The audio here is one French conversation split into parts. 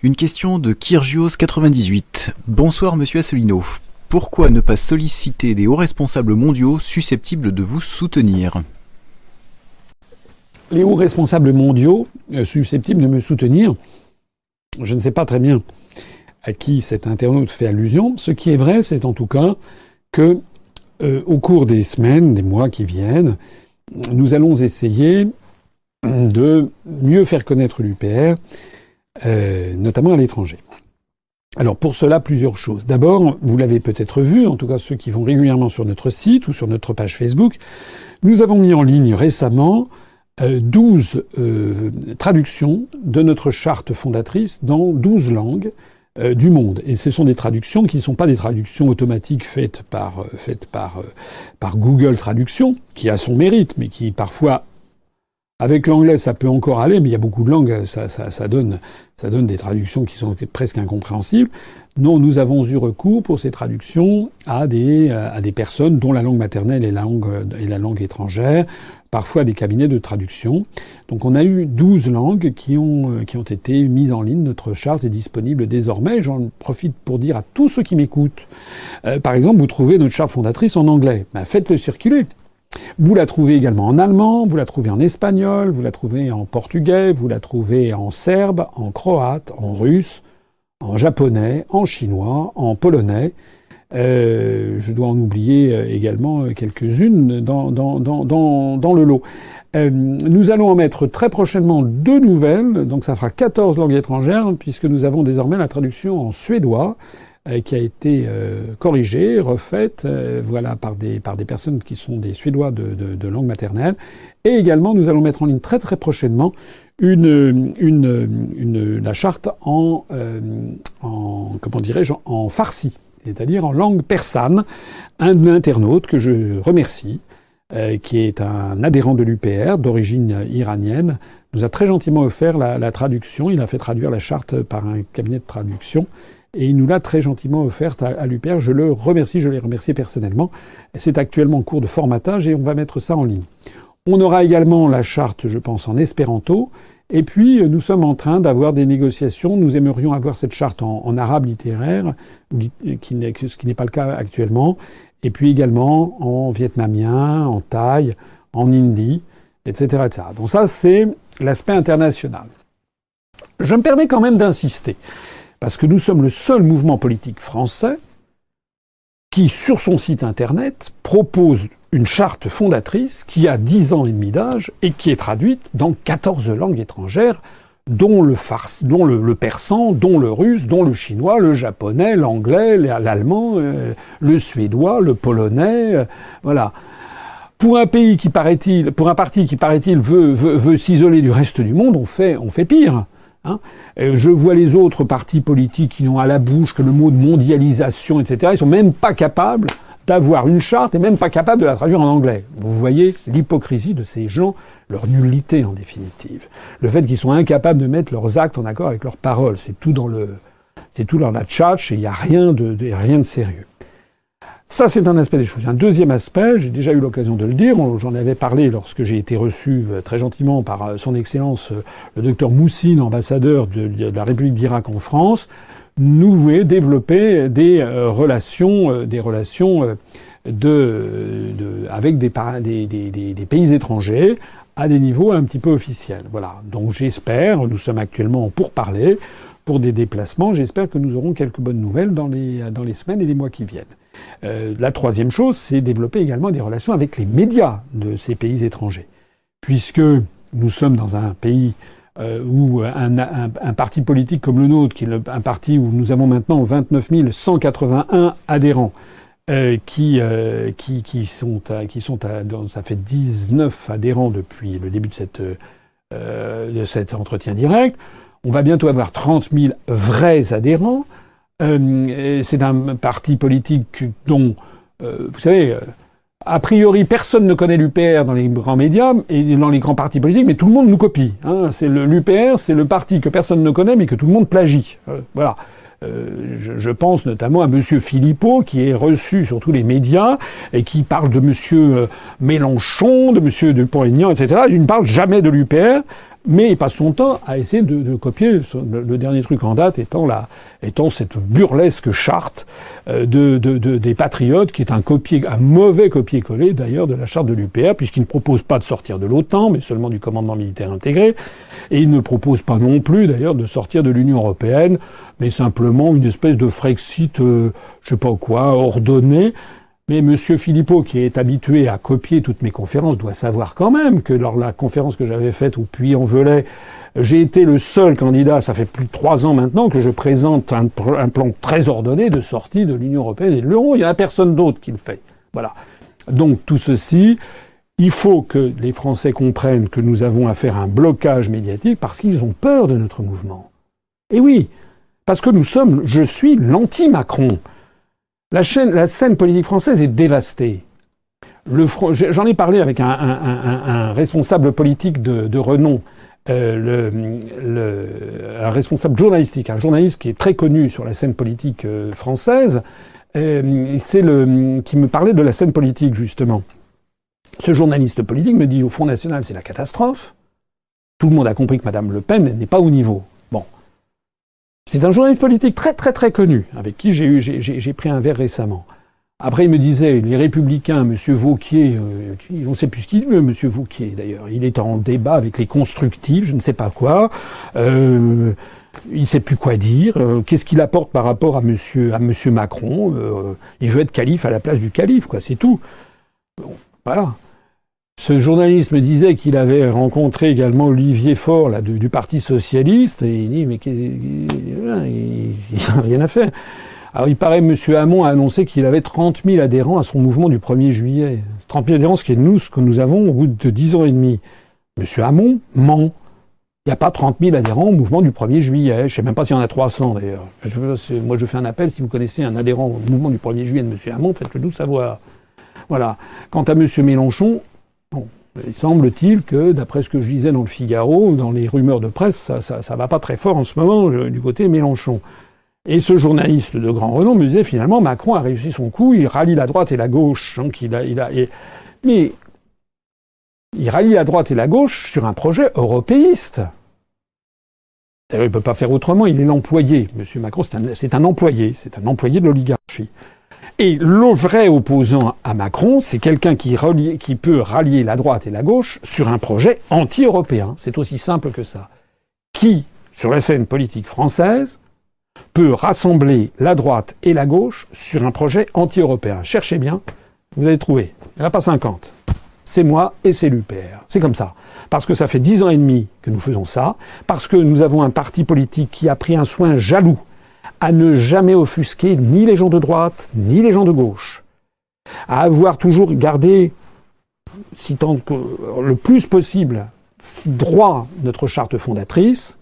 Une question de Kyrgios98. Bonsoir Monsieur Asselineau. Pourquoi ne pas solliciter des hauts responsables mondiaux susceptibles de vous soutenir ? Les hauts responsables mondiaux susceptibles de me soutenir, je ne sais pas très bien à qui cet internaute fait allusion. Ce qui est vrai, c'est en tout cas que au cours des semaines, des mois qui viennent, nous allons essayer de mieux faire connaître l'UPR, notamment à l'étranger. Alors pour cela, plusieurs choses. D'abord, vous l'avez peut-être vu, en tout cas ceux qui vont régulièrement sur notre site ou sur notre page Facebook, nous avons mis en ligne récemment 12 traductions de notre charte fondatrice dans 12 langues du monde. Et ce sont des traductions qui ne sont pas des traductions automatiques faites par Google Traduction, qui a son mérite, mais qui parfois, avec l'anglais, ça peut encore aller, mais il y a beaucoup de langues, ça donne des traductions qui sont presque incompréhensibles. Non, nous avons eu recours pour ces traductions à des personnes dont la langue maternelle est la langue étrangère, parfois des cabinets de traduction. Donc on a eu 12 langues qui ont été mises en ligne. Notre charte est disponible désormais. J'en profite pour dire à tous ceux qui m'écoutent, par exemple, vous trouvez notre charte fondatrice en anglais. Faites-le circuler. Vous la trouvez également en allemand, vous la trouvez en espagnol, vous la trouvez en portugais, vous la trouvez en serbe, en croate, en russe, en japonais, en chinois, en polonais. Je dois en oublier également quelques-unes dans le lot. Nous allons en mettre très prochainement 2 nouvelles, donc ça fera 14 langues étrangères, puisque nous avons désormais la traduction en suédois, qui a été corrigée, refaite, par des personnes qui sont des Suédois de langue maternelle. Et également, nous allons mettre en ligne très très prochainement la charte en farsi, c'est-à-dire en langue persane. Un internaute que je remercie, qui est un adhérent de l'UPR, d'origine iranienne, nous a très gentiment offert la traduction. Il a fait traduire la charte par un cabinet de traduction. Et il nous l'a très gentiment offerte à l'UPR. Je l'ai remercié personnellement. C'est actuellement en cours de formatage et on va mettre ça en ligne. On aura également la charte, je pense, en espéranto. Et puis, nous sommes en train d'avoir des négociations. Nous aimerions avoir cette charte en arabe littéraire, ce qui n'est pas le cas actuellement. Et puis également en vietnamien, en thaï, en hindi, etc., etc. Donc ça, c'est l'aspect international. Je me permets quand même d'insister. Parce que nous sommes le seul mouvement politique français qui, sur son site internet, propose une charte fondatrice qui a 10 ans et demi d'âge et qui est traduite dans 14 langues étrangères, dont le persan, dont le russe, dont le chinois, le japonais, l'anglais, l'allemand, le suédois, le polonais, voilà. Pour un parti qui, paraît-il, veut s'isoler du reste du monde, on fait pire. Je vois les autres partis politiques qui n'ont à la bouche que le mot de mondialisation, etc. Ils sont même pas capables d'avoir une charte et même pas capables de la traduire en anglais. Vous voyez l'hypocrisie de ces gens, leur nullité en définitive. Le fait qu'ils sont incapables de mettre leurs actes en accord avec leurs paroles. C'est tout dans la tchatch et il n'y a rien de sérieux. Ça, c'est un aspect des choses. Un deuxième aspect, j'ai déjà eu l'occasion de le dire, j'en avais parlé lorsque j'ai été reçu très gentiment par son Excellence le docteur Moussine, ambassadeur de la République d'Irak en France. Nous voulons développer des relations avec des pays étrangers à des niveaux un petit peu officiels. Voilà. Donc j'espère, nous sommes actuellement pour parler, pour des déplacements, j'espère que nous aurons quelques bonnes nouvelles dans les semaines et les mois qui viennent. La troisième chose, c'est développer également des relations avec les médias de ces pays étrangers. Puisque nous sommes dans un pays où un parti politique comme le nôtre, qui est un parti où nous avons maintenant 29 181 adhérents, ça fait 19 adhérents depuis le début de cet entretien direct. On va bientôt avoir 30 000 vrais adhérents. C'est un parti politique dont, vous savez, a priori, personne ne connaît l'UPR dans les grands médias et dans les grands partis politiques, mais tout le monde nous copie. L'UPR, c'est le parti que personne ne connaît, mais que tout le monde plagie. Voilà. Je pense notamment à Monsieur Philippot, qui est reçu sur tous les médias et qui parle de Monsieur Mélenchon, de Monsieur Dupont-Aignan, etc. Il ne parle jamais de l'UPR, Mais il passe son temps à essayer de copier le dernier truc en date étant cette burlesque charte des patriotes, qui est un mauvais copier-coller d'ailleurs de la charte de l'UPR, puisqu'il ne propose pas de sortir de l'OTAN, mais seulement du commandement militaire intégré, et il ne propose pas non plus d'ailleurs de sortir de l'Union européenne, mais simplement une espèce de Frexit, je sais pas quoi, ordonné. Mais M. Philippot, qui est habitué à copier toutes mes conférences, doit savoir quand même que lors de la conférence que j'avais faite au Puy-en-Velay, j'ai été le seul candidat, ça fait plus de 3 ans maintenant, que je présente un plan très ordonné de sortie de l'Union européenne et de l'euro. Il n'y en a personne d'autre qui le fait. Voilà. Donc tout ceci, il faut que les Français comprennent que nous avons à faire un blocage médiatique parce qu'ils ont peur de notre mouvement. Et oui, parce que je suis l'anti-Macron. La scène politique française est dévastée. J'en ai parlé avec un responsable politique de renom, un responsable journalistique, un journaliste qui est très connu sur la scène politique française, qui me parlait de la scène politique, justement. Ce journaliste politique me dit, au Front National, c'est la catastrophe. Tout le monde a compris que Mme Le Pen n'est pas au niveau. Bon. C'est un journaliste politique très très très connu, avec qui j'ai pris un verre récemment. Après, il me disait, les Républicains, M. Wauquiez, on ne sait plus ce qu'il veut, M. Wauquiez d'ailleurs. Il est en débat avec les constructifs, je ne sais pas quoi. Il ne sait plus quoi dire. Qu'est-ce qu'il apporte par rapport à monsieur Macron? Il veut être calife à la place du calife, quoi, c'est tout. Bon, voilà. Ce journaliste me disait qu'il avait rencontré également Olivier Faure là, du Parti Socialiste, et il dit, mais il n'a rien à faire. Alors il paraît que M. Hamon a annoncé qu'il avait 30 000 adhérents à son mouvement du 1er juillet. 30 000 adhérents, ce qui est ce que nous avons au bout de 10 ans et demi. M. Hamon ment. Il n'y a pas 30 000 adhérents au mouvement du 1er juillet. Je ne sais même pas s'il y en a 300 d'ailleurs. Moi je fais un appel, si vous connaissez un adhérent au mouvement du 1er juillet de M. Hamon, faites-le nous savoir. Voilà. Quant à M. Mélenchon, bon, il semble-t-il que, d'après ce que je lisais dans le Figaro, dans les rumeurs de presse, ça va pas très fort en ce moment du côté Mélenchon. Et ce journaliste de grand renom me disait, finalement, Macron a réussi son coup, il rallie la droite et la gauche. Donc mais il rallie la droite et la gauche sur un projet européiste. D'ailleurs, il ne peut pas faire autrement, il est l'employé. Monsieur Macron, c'est un employé de l'oligarchie. Et le vrai opposant à Macron, c'est quelqu'un qui peut rallier la droite et la gauche sur un projet anti-européen. C'est aussi simple que ça. Qui, sur la scène politique française, peut rassembler la droite et la gauche sur un projet anti-européen. Cherchez bien, vous allez trouver. Il n'y en a pas 50. C'est moi et c'est l'UPR. C'est comme ça. Parce que ça fait 10 ans et demi que nous faisons ça, parce que nous avons un parti politique qui a pris un soin jaloux à ne jamais offusquer ni les gens de droite, ni les gens de gauche, à avoir toujours gardé, si tant que le plus possible, droit notre charte fondatrice.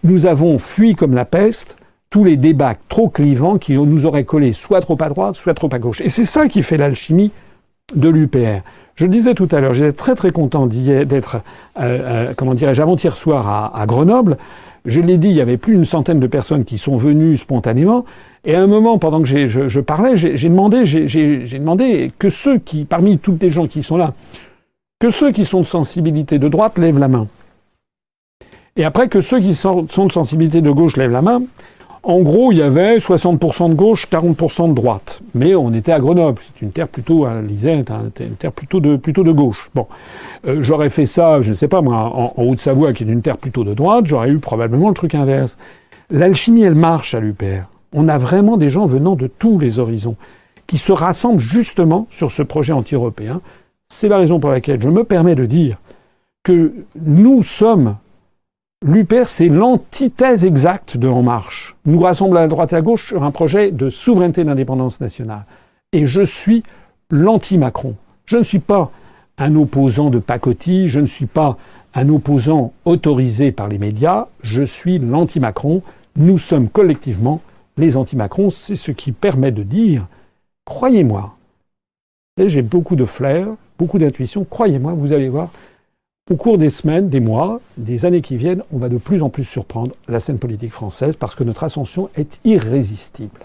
Nous avons fui comme la peste tous les débats trop clivants qui nous auraient collé soit trop à droite, soit trop à gauche. Et c'est ça qui fait l'alchimie de l'UPR. Je le disais tout à l'heure, j'étais très très content d'être, avant-hier soir à Grenoble. Je l'ai dit, il y avait plus d'une centaine de personnes qui sont venues spontanément. Et à un moment, pendant que je parlais, j'ai demandé que ceux qui, parmi toutes les gens qui sont là, que ceux qui sont de sensibilité de droite lèvent la main. Et après, que ceux qui sont de sensibilité de gauche lèvent la main. En gros, il y avait 60% de gauche, 40% de droite. Mais on était à Grenoble. C'est une terre plutôt, l'Isère est une terre plutôt de gauche. Bon. J'aurais fait ça, je ne sais pas moi, en Haute-Savoie, qui est une terre plutôt de droite, j'aurais eu probablement le truc inverse. L'alchimie, elle marche à l'UPR. On a vraiment des gens venant de tous les horizons, qui se rassemblent justement sur ce projet anti-européen. C'est la raison pour laquelle je me permets de dire que nous sommes... L'UPR, c'est l'antithèse exacte de En Marche. Nous rassemblons à la droite et à la gauche sur un projet de souveraineté et d'indépendance nationale. Et je suis l'anti-Macron. Je ne suis pas un opposant de pacotille, je ne suis pas un opposant autorisé par les médias, je suis l'anti-Macron. Nous sommes collectivement les anti-Macron. C'est ce qui permet de dire, croyez-moi, et j'ai beaucoup de flair, beaucoup d'intuition, croyez-moi, vous allez voir, au cours des semaines, des mois, des années qui viennent, on va de plus en plus surprendre la scène politique française parce que notre ascension est irrésistible.